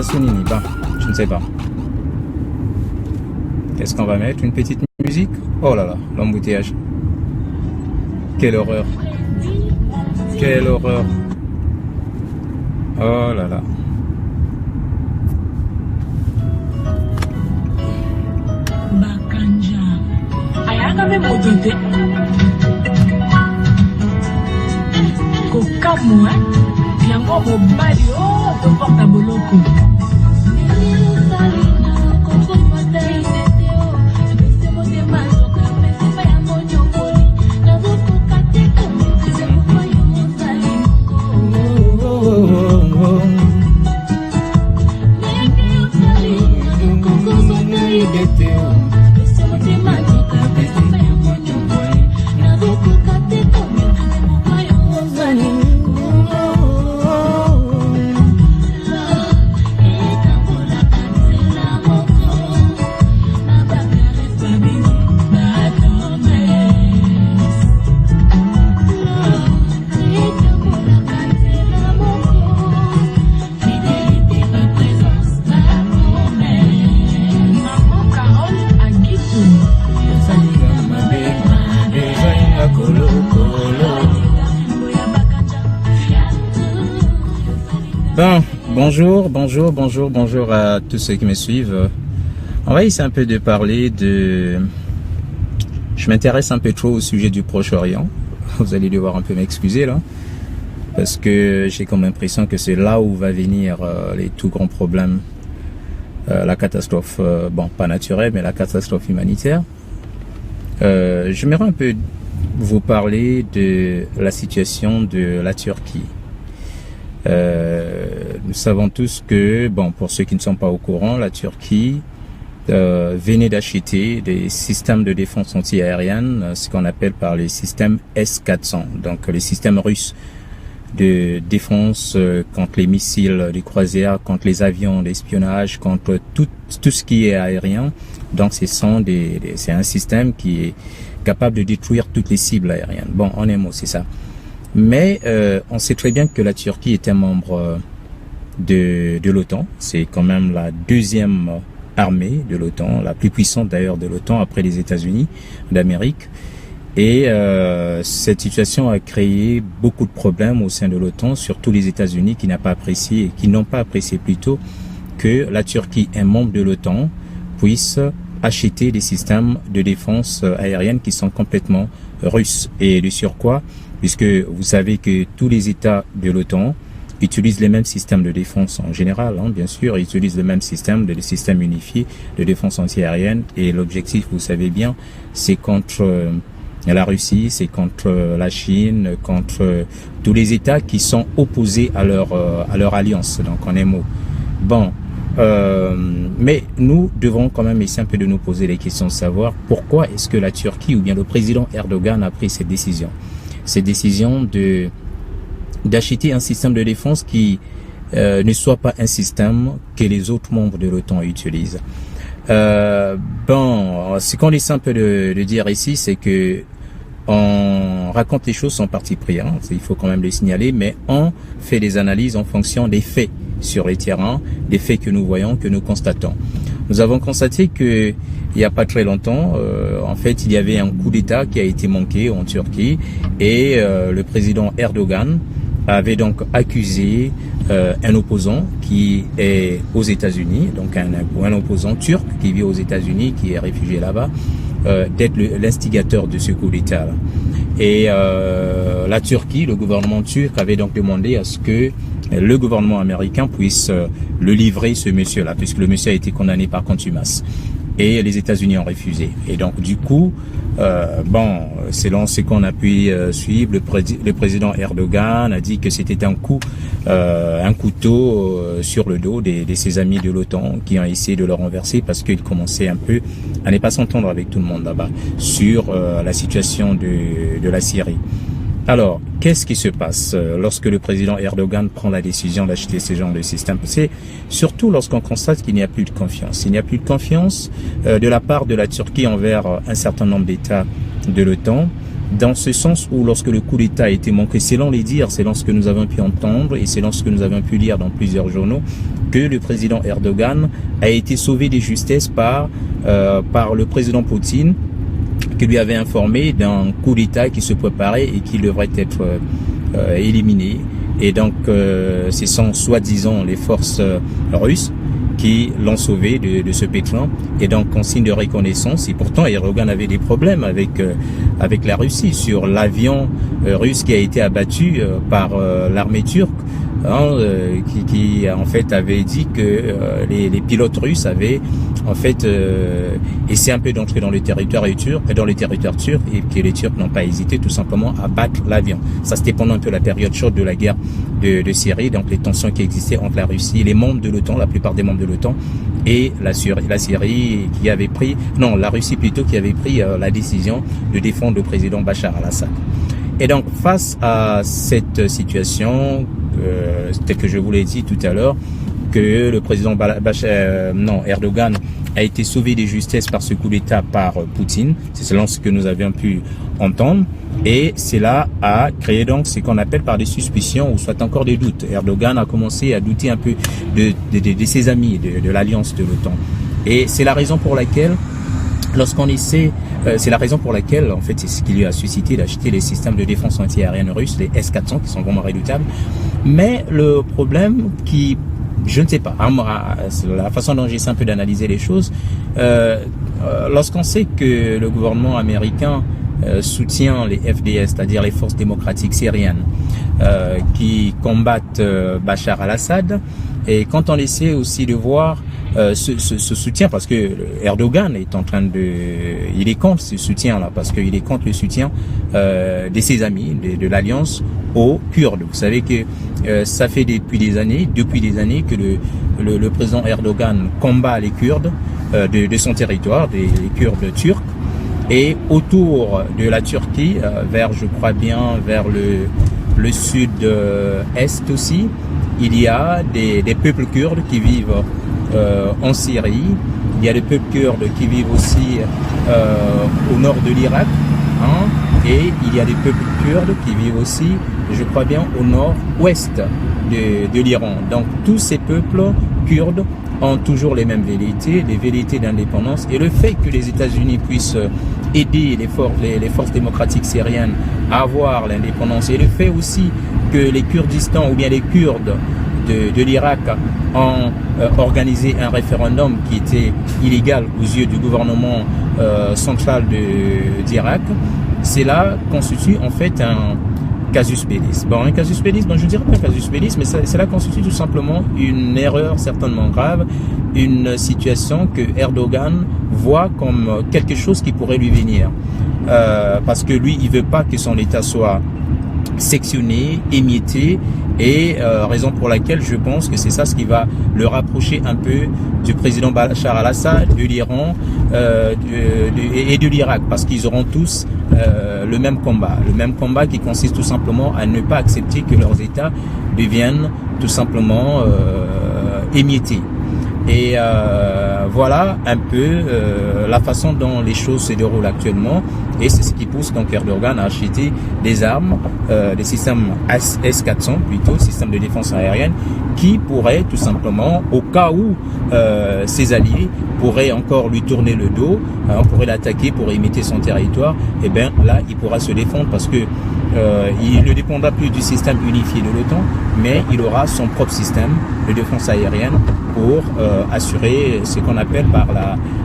Sonini, bah, je ne sais pas. Qu'est-ce qu'on va mettre? Une petite musique? Oh là là, l'embouteillage. Quelle horreur. Quelle horreur. Oh là là. Bakanja. Ayaka me motote. Kokamwa. Yango mobali o to porta boloko. Bon, bonjour à tous ceux qui me suivent. On va essayer un peu de parler de... Je m'intéresse un peu trop au sujet du Proche-Orient. Vous allez devoir un peu m'excuser là. Parce que j'ai comme l'impression que c'est là où va venir les tout grands problèmes. La catastrophe, bon, pas naturelle, mais la catastrophe humanitaire. J'aimerais un peu vous parler de la situation de la Turquie. Nous savons tous que, bon, pour ceux qui ne sont pas au courant, la Turquie venait d'acheter des systèmes de défense antiaérienne, ce qu'on appelle par les systèmes S-400, donc les systèmes russes de défense contre les missiles de croisière, contre les avions d'espionnage, contre tout ce qui est aérien. Donc c'est un système qui est capable de détruire toutes les cibles aériennes. Bon, en un mot, c'est ça. Mais on sait très bien que la Turquie est un membre de l'OTAN. C'est quand même la deuxième armée de l'OTAN, la plus puissante d'ailleurs de l'OTAN après les États-Unis d'Amérique. Et cette situation a créé beaucoup de problèmes au sein de l'OTAN, surtout les États-Unis qui n'ont pas apprécié plutôt que la Turquie, un membre de l'OTAN, puisse acheter des systèmes de défense aérienne qui sont complètement russes. Et de surcroît, puisque vous savez que tous les États de l'OTAN utilisent les mêmes systèmes de défense en général, hein, bien sûr, ils utilisent le même système, le système unifié de défense antiaérienne. Et l'objectif, vous savez bien, c'est contre la Russie, c'est contre la Chine, contre tous les États qui sont opposés à leur alliance. Donc, en un mot. Bon. Mais nous devons quand même essayer un peu de nous poser les questions de savoir pourquoi est-ce que la Turquie ou bien le président Erdogan a pris cette décision. Cette décision d'acheter un système de défense qui ne soit pas un système que les autres membres de l'OTAN utilisent. Bon, ce qu'on essaie un peu de dire ici, c'est que on raconte les choses sans parti pris, hein, il faut quand même le signaler, mais on fait des analyses en fonction des faits sur les terrains, des faits que nous voyons, que nous constatons. Nous avons constaté que il n'y a pas très longtemps, en fait, il y avait un coup d'État qui a été manqué en Turquie et le président Erdogan avait donc accusé un opposant qui est aux États-Unis, donc un opposant turc qui vit aux États-Unis, qui est réfugié là-bas, d'être l'instigateur de ce coup d'État. Et la Turquie, le gouvernement turc avait donc demandé à ce que le gouvernement américain puisse le livrer, ce monsieur-là, puisque le monsieur a été condamné par contumace. Et les États-Unis ont refusé. Et donc, du coup, bon, selon ce qu'on a pu suivre, le président Erdogan a dit que c'était un couteau sur le dos de ses amis de l'OTAN qui ont essayé de le renverser parce qu'il commençait un peu à ne pas s'entendre avec tout le monde là-bas sur la situation de la Syrie. Alors, qu'est-ce qui se passe lorsque le président Erdogan prend la décision d'acheter ce genre de système? C'est surtout lorsqu'on constate qu'il n'y a plus de confiance. Il n'y a plus de confiance de la part de la Turquie envers un certain nombre d'États de l'OTAN. dans ce sens où lorsque le coup d'État a été manqué, selon les dires, selon ce que nous avons pu entendre et selon ce que nous avons pu lire dans plusieurs journaux, que le président Erdogan a été sauvé de justesse par le président Poutine, qui lui avait informé d'un coup d'État qui se préparait et qui devrait être éliminé. Et donc, ce sont soi-disant les forces russes qui l'ont sauvé de ce pétrin. Et donc, en signe de reconnaissance, et pourtant Erdogan avait des problèmes avec la Russie sur l'avion russe qui a été abattu par l'armée turque, qui en fait avait dit que les pilotes russes avaient en fait essayé un peu d'entrer dans le territoire turc et que les Turcs n'ont pas hésité tout simplement à battre l'avion. Ça c'était pendant un peu la période chaude de la guerre de Syrie, donc les tensions qui existaient entre la Russie et les membres de l'OTAN, la plupart des membres de l'OTAN, et la Syrie qui avait pris, non, la Russie plutôt qui avait pris la décision de défendre le président Bachar al-Assad. Et donc face à cette situation, tel que je vous l'ai dit tout à l'heure, que le président Erdogan a été sauvé de justesse par ce coup d'État par Poutine, c'est selon ce que nous avions pu entendre, et cela a créé donc ce qu'on appelle par des suspicions ou soit encore des doutes. Erdogan a commencé à douter un peu de ses amis, de l'alliance de l'OTAN. Et c'est la raison pour laquelle c'est la raison pour laquelle, en fait, c'est ce qui lui a suscité d'acheter les systèmes de défense antiaérienne russes, les S-400, qui sont vraiment redoutables. Mais le problème je ne sais pas, la façon dont j'essaie un peu d'analyser les choses, lorsqu'on sait que le gouvernement américain soutient les FDS, c'est-à-dire les forces démocratiques syriennes, qui combattent Bachar al-Assad, et quand on essaie aussi de voir ce soutien, parce que Erdogan est en train il est contre ce soutien-là, parce qu'il est contre le soutien de ses amis, de l'alliance aux Kurdes. Vous savez que ça fait depuis des années que le président Erdogan combat les Kurdes de son territoire, les Kurdes turcs, et autour de la Turquie, je crois bien vers le sud-est aussi, il y a des peuples kurdes qui vivent en Syrie. Il y a des peuples kurdes qui vivent aussi au nord de l'Irak, et il y a des peuples kurdes qui vivent aussi, je crois bien, au nord-ouest de l'Iran. Donc tous ces peuples kurdes ont toujours les mêmes velléités, des velléités d'indépendance, et le fait que les États-Unis puissent aider les forces démocratiques syriennes à avoir l'indépendance, et le fait aussi que les Kurdistan ou bien les Kurdes de l'Irak ont organisé un référendum qui était illégal aux yeux du gouvernement central d'Irak, cela constitue en fait un casus belli. Un casus belli, je ne dirais pas un casus belli, mais cela constitue tout simplement une erreur certainement grave, une situation que Erdogan voit comme quelque chose qui pourrait lui venir. Parce que lui, il veut pas que son État soit sectionné, émietté, et raison pour laquelle je pense que c'est ça ce qui va le rapprocher un peu du président Bachar al-Assad, de l'Iran et de l'Irak, parce qu'ils auront tous le même combat qui consiste tout simplement à ne pas accepter que leurs États deviennent tout simplement émiettés. Et voilà un peu la façon dont les choses se déroulent actuellement, et c'est ce qui pousse donc Erdogan à acheter des armes, des systèmes S-400 plutôt, systèmes de défense aérienne, qui pourraient tout simplement, au cas où ses alliés pourraient encore lui tourner le dos, on pourrait l'attaquer pour imiter son territoire, et bien là il pourra se défendre, parce que il ne dépendra plus du système unifié de l'OTAN, mais il aura son propre système de défense aérienne pour assurer ce qu'on appelle par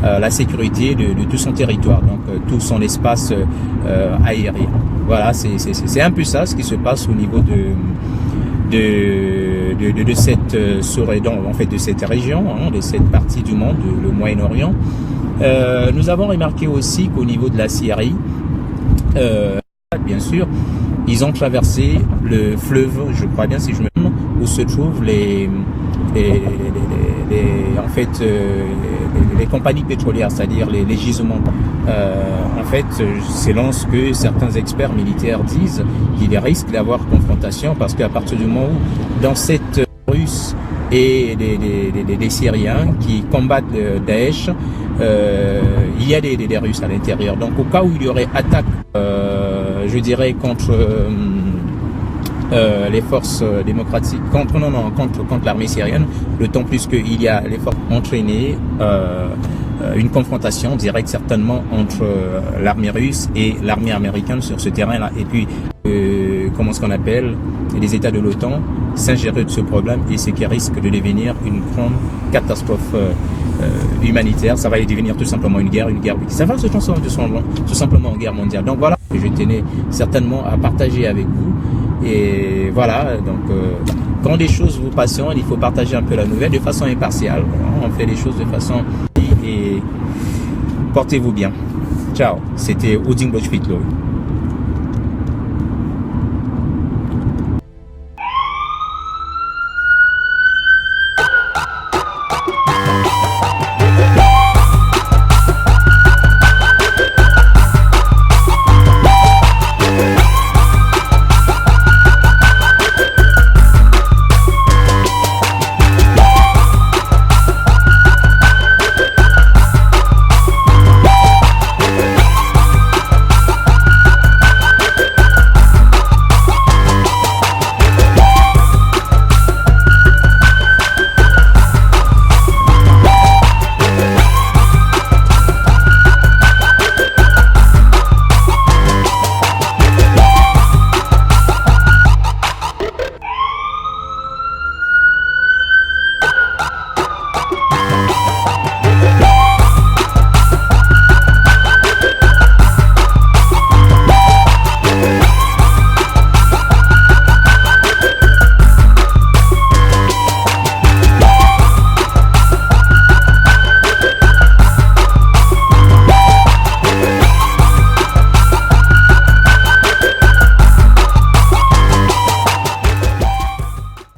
la sécurité de tout son territoire, donc tout son espace aérien. Voilà, c'est un peu ça ce qui se passe au niveau de cette en fait de cette région, de cette partie du monde, le Moyen-Orient. Nous avons remarqué aussi qu'au niveau de la Syrie, bien sûr, ils ont traversé le fleuve, je crois bien si je me trompe, où se trouvent les compagnies pétrolières, c'est-à-dire les gisements. En fait, selon ce que certains experts militaires disent, il risque d'avoir confrontation, parce qu'à partir du moment où, dans cette Russes et des Syriens qui combattent le Daesh, il y a des Russes à l'intérieur. Donc au cas où il y aurait attaque je dirais, contre les forces démocratiques, contre l'armée syrienne, d'autant plus qu'il y a les forces entraînées une confrontation directe certainement entre l'armée russe et l'armée américaine sur ce terrain-là. Et puis, comment est-ce qu'on appelle, les États de l'OTAN s'ingérer de ce problème, et ce qui risque de devenir une grande catastrophe humanitaire. Ça va devenir tout simplement une guerre. Ça va se transformer tout simplement en guerre mondiale. Donc voilà, je tenais certainement à partager avec vous. Et voilà, donc quand des choses vous passionnent, il faut partager un peu la nouvelle de façon impartiale. On fait les choses de façon... Et portez-vous bien. Ciao, c'était Odin Bochfitlo.